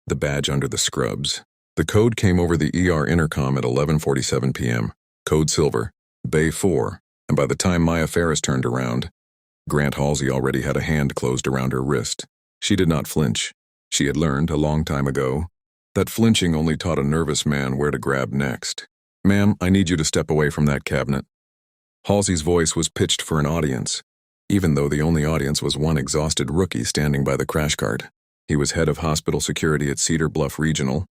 the badge under the scrubs. The code came over the ER intercom at 11:47 p.m. Code Silver, Bay 4, and by the time Maya Ferris turned around, Grant Halsey already had a hand closed around her wrist. She did not flinch. She had learned, a long time ago, that flinching only taught a nervous man where to grab next. "Ma'am, I need you to step away from that cabinet." Halsey's voice was pitched for an audience, even though the only audience was one exhausted rookie standing by the crash cart. He was head of hospital security at Cedar Bluff Regional,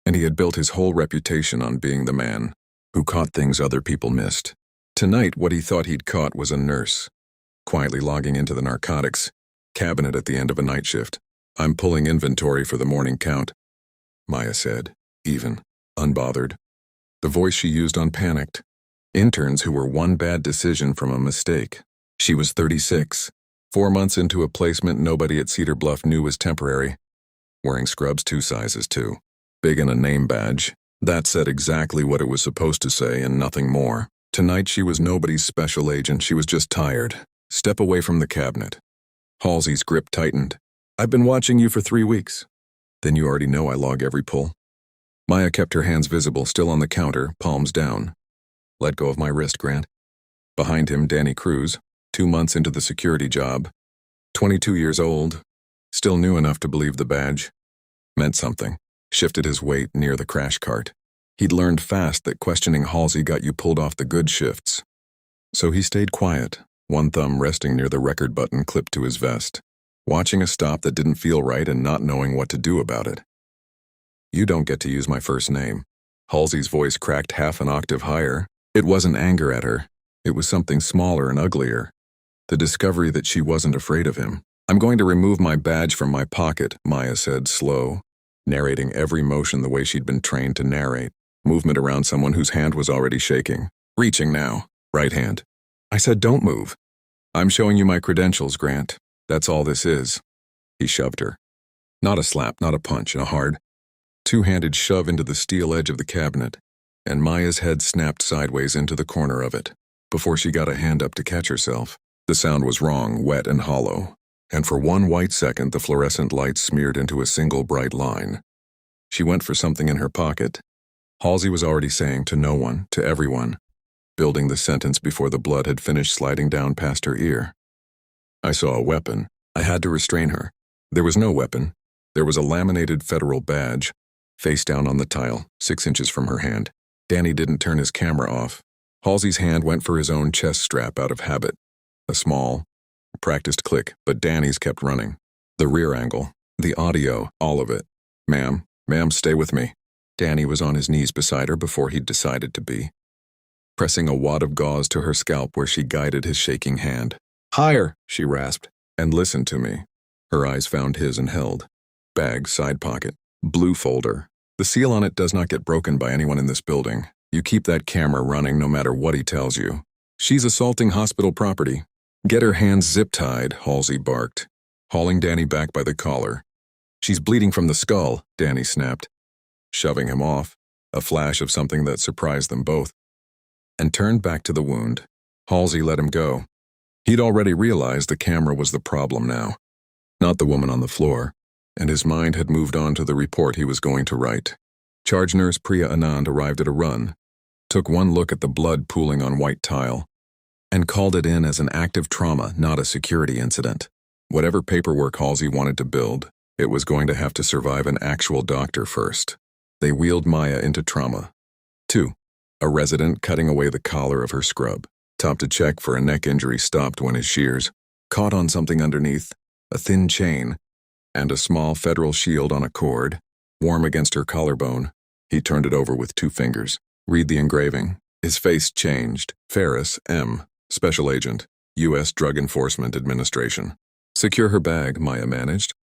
and he had built his whole reputation on being the man who caught things other people missed. Tonight, what he thought he'd caught was a nurse, quietly logging into the narcotics cabinet at the end of a night shift. "I'm pulling inventory for the morning count," Maya said, even, unbothered. The voice she used unpanicked. Interns who were one bad decision from a mistake. She was 36, 4 months into a placement nobody at Cedar Bluff knew was temporary, wearing scrubs 2 sizes too, big in a name badge. That said exactly what it was supposed to say and nothing more. Tonight she was nobody's special agent, she was just tired. "Step away from the cabinet." Halsey's grip tightened. "I've been watching you for 3 weeks. "Then you already know I log every pull." Maya kept her hands visible, still on the counter, palms down. "Let go of my wrist, Grant." Behind him, Danny Cruz, 2 months into the security job, 22 years old, still new enough to believe the badge meant something, shifted his weight near the crash cart. He'd learned fast that questioning Halsey got you pulled off the good shifts. So he stayed quiet, one thumb resting near the record button clipped to his vest, watching a stop that didn't feel right and not knowing what to do about it. "You don't get to use my first name." Halsey's voice cracked half an octave higher. It wasn't anger at her. It was something smaller and uglier. The discovery that she wasn't afraid of him. "I'm going to remove my badge from my pocket," Maya said, slow, narrating every motion the way she'd been trained to narrate. Movement around someone whose hand was already shaking. "Reaching now. Right hand." "I said don't move." "I'm showing you my credentials, Grant. That's all this is." He shoved her. Not a slap, not a punch, a hard, 2-handed shove into the steel edge of the cabinet, and Maya's head snapped sideways into the corner of it. Before she got a hand up to catch herself, the sound was wrong, wet and hollow, and for one white second the fluorescent light smeared into a single bright line. She went for something in her pocket. Halsey was already saying to no one, to everyone, building the sentence before the blood had finished sliding down past her ear. "I saw a weapon. I had to restrain her. There was no weapon. There was a laminated federal badge, face down on the tile, 6 inches from her hand." Danny didn't turn his camera off. Halsey's hand went for his own chest strap out of habit. A small, practiced click, but Danny's kept running. The rear angle, the audio, all of it. Ma'am, stay with me." Danny was on his knees beside her before he'd decided to be, pressing a wad of gauze to her scalp where she guided his shaking hand. "Higher," she rasped, "and listen to me." Her eyes found his and held. Bag, side pocket, blue folder. "The seal on it does not get broken by anyone in this building. You keep that camera running no matter what he tells you. She's assaulting hospital property." "Get her hands zip-tied," Halsey barked, hauling Danny back by the collar. "She's bleeding from the skull," Danny snapped, shoving him off, a flash of something that surprised them both, and turned back to the wound. Halsey let him go. He'd already realized the camera was the problem now, not the woman on the floor, and his mind had moved on to the report he was going to write. Charge nurse Priya Anand arrived at a run, took one look at the blood pooling on white tile, and called it in as an active trauma, not a security incident. Whatever paperwork Halsey wanted to build, it was going to have to survive an actual doctor first. They wheeled Maya into trauma. 2. A resident cutting away the collar of her scrub. Top to check for a neck injury stopped when his shears caught on something underneath, a thin chain, and a small federal shield on a cord, warm against her collarbone. He turned it over with 2 fingers. "Read the engraving." His face changed. Ferris, M., Special Agent, U.S. Drug Enforcement Administration. "Secure her bag," Maya managed.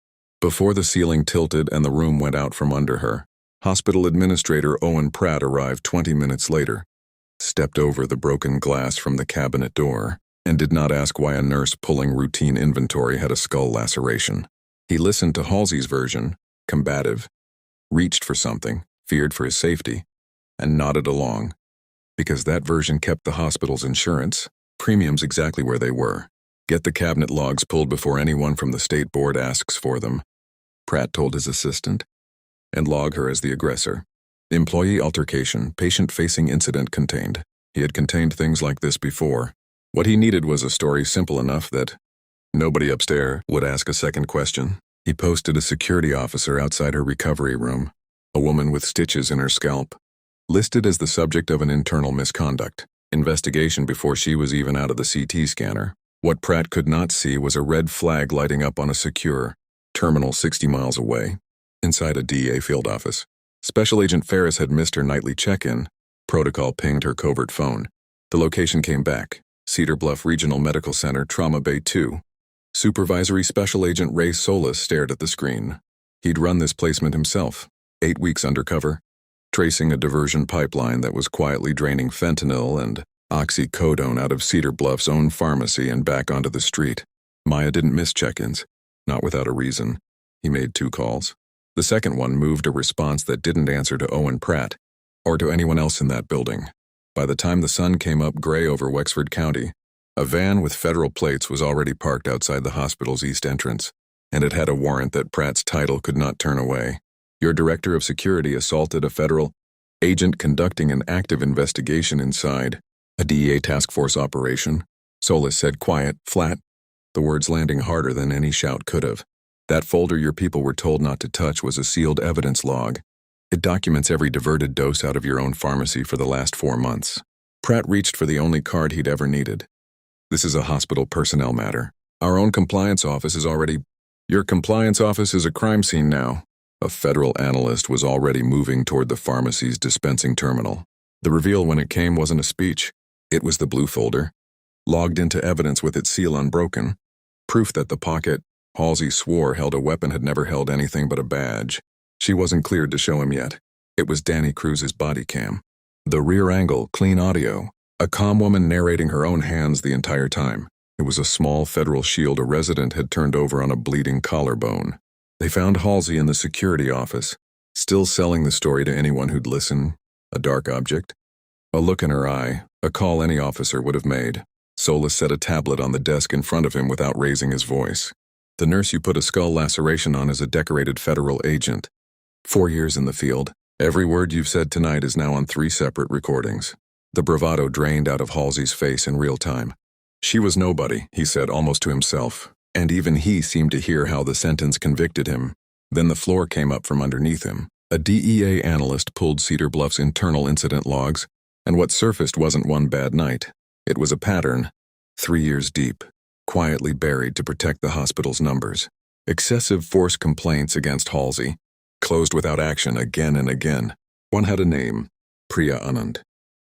Before the ceiling tilted and the room went out from under her, Hospital Administrator Owen Pratt arrived 20 minutes later, stepped over the broken glass from the cabinet door, and did not ask why a nurse pulling routine inventory had a skull laceration. He listened to Halsey's version, combative, reached for something, feared for his safety, and nodded along, because that version kept the hospital's insurance, premiums exactly where they were. "Get the cabinet logs pulled before anyone from the state board asks for them," Pratt told his assistant. and log her as the aggressor. Employee altercation, patient-facing incident contained. He had contained things like this before. What he needed was a story simple enough that nobody upstairs would ask a second question. He posted a security officer outside her recovery room, a woman with stitches in her scalp, listed as the subject of an internal misconduct investigation before she was even out of the CT scanner. What Pratt could not see was a red flag lighting up on a secure terminal 60 miles away, inside a DEA field office. Special Agent Ferris had missed her nightly check-in. Protocol pinged her covert phone. The location came back: Cedar Bluff Regional Medical Center, Trauma Bay 2. Supervisory Special Agent Ray Solis stared at the screen. He'd run this placement himself, 8 weeks undercover, tracing a diversion pipeline that was quietly draining fentanyl and oxycodone out of Cedar Bluff's own pharmacy and back onto the street. Maya didn't miss check-ins, not without a reason. He made 2 calls. The second one moved a response that didn't answer to Owen Pratt, or to anyone else in that building. By the time the sun came up gray over Wexford County, a van with federal plates was already parked outside the hospital's east entrance, and it had a warrant that Pratt's title could not turn away. Your director of security assaulted a federal agent conducting an active investigation inside a DEA task force operation. Solis said, quiet, flat, the words landing harder than any shout could have. That folder your people were told not to touch was a sealed evidence log. It documents every diverted dose out of your own pharmacy for the last 4 months. Pratt reached for the only card he'd ever needed. This is a hospital personnel matter. Our own compliance office is already... Your compliance office is a crime scene now. A federal analyst was already moving toward the pharmacy's dispensing terminal. The reveal when it came wasn't a speech. It was the blue folder, logged into evidence with its seal unbroken. Proof that the pocket, Halsey swore held a weapon, had never held anything but a badge. She wasn't cleared to show him yet. It was Danny Cruz's body cam. The rear angle, clean audio. A calm woman narrating her own hands the entire time. It was a small federal shield a resident had turned over on a bleeding collarbone. They found Halsey in the security office, still selling the story to anyone who'd listen. A dark object. A look in her eye, a call any officer would have made. Solis set a tablet on the desk in front of him without raising his voice. The nurse you put a skull laceration on is a decorated federal agent. 4 years in the field. Every word you've said tonight is now on 3 separate recordings. The bravado drained out of Halsey's face in real time. She was nobody, he said almost to himself, and even he seemed to hear how the sentence convicted him. Then the floor came up from underneath him. A DEA analyst pulled Cedar Bluff's internal incident logs, and what surfaced wasn't one bad night. It was a pattern, 3 years deep, quietly buried to protect the hospital's numbers. Excessive force complaints against Halsey, closed without action again and again. One had a name, Priya Anand.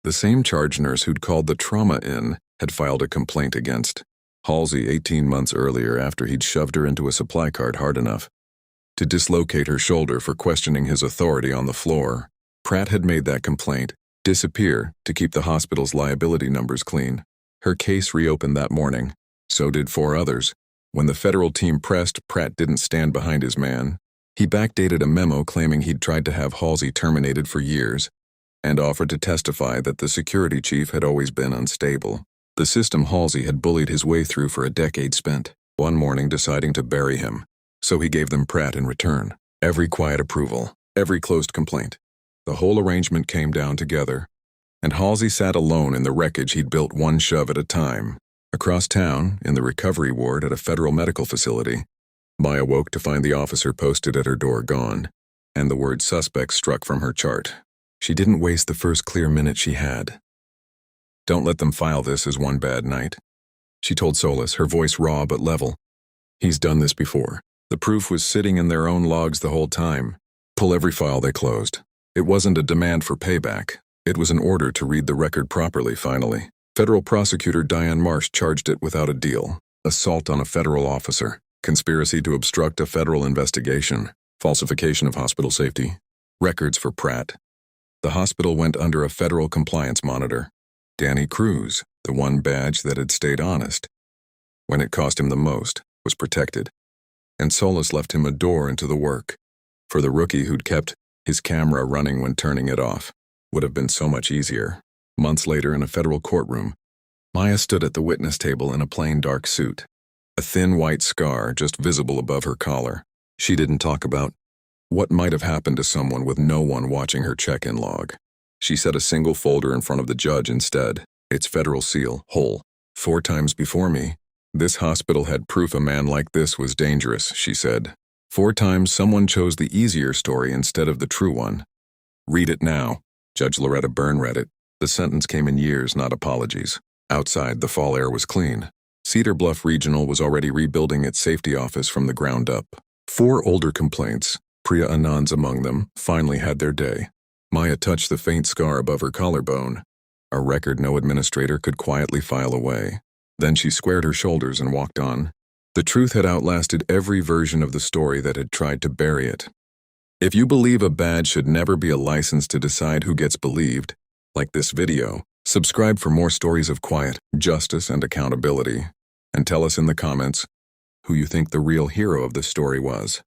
The same charge nurse who'd called the trauma in had filed a complaint against Halsey 18 months earlier after he'd shoved her into a supply cart hard enough to dislocate her shoulder for questioning his authority on the floor. Pratt had made that complaint disappear to keep the hospital's liability numbers clean. Her case reopened that morning. So did 4 others. When the federal team pressed, Pratt didn't stand behind his man. He backdated a memo claiming he'd tried to have Halsey terminated for years and offered to testify that the security chief had always been unstable. The system Halsey had bullied his way through for a decade spent, one morning deciding to bury him. So he gave them Pratt in return. Every quiet approval, every closed complaint. The whole arrangement came down together, and Halsey sat alone in the wreckage he'd built one shove at a time. Across town, in the recovery ward at a federal medical facility, Maya woke to find the officer posted at her door gone, and the word suspect struck from her chart. She didn't waste the first clear minute she had. Don't let them file this as one bad night, she told Solis, her voice raw but level. He's done this before. The proof was sitting in their own logs the whole time. Pull every file they closed. It wasn't a demand for payback. It was an order to read the record properly, finally. Federal prosecutor Diane Marsh charged it without a deal. Assault on a federal officer. Conspiracy to obstruct a federal investigation. Falsification of hospital safety. Records for Pratt. The hospital went under a federal compliance monitor. Danny Cruz, the one badge that had stayed honest when it cost him the most, was protected. And Solis left him a door into the work. For the rookie who'd kept his camera running when turning it off, would have been so much easier. Months later in a federal courtroom, Maya stood at the witness table in a plain dark suit. A thin white scar just visible above her collar. She didn't talk about What might have happened to someone with no one watching her check-in log? She set a single folder in front of the judge instead, its federal seal, whole. 4 times before me, this hospital had proof a man like this was dangerous, she said. 4 times someone chose the easier story instead of the true one. Read it now. Judge Loretta Byrne read it. The sentence came in years, not apologies. Outside, the fall air was clean. Cedar Bluff Regional was already rebuilding its safety office from the ground up. 4 older complaints, Priya Anand's among them, finally had their day. Maya touched the faint scar above her collarbone, a record no administrator could quietly file away. Then she squared her shoulders and walked on. The truth had outlasted every version of the story that had tried to bury it. If you believe a badge should never be a license to decide who gets believed, like this video, subscribe for more stories of quiet, justice, and accountability. And tell us in the comments who you think the real hero of this story was.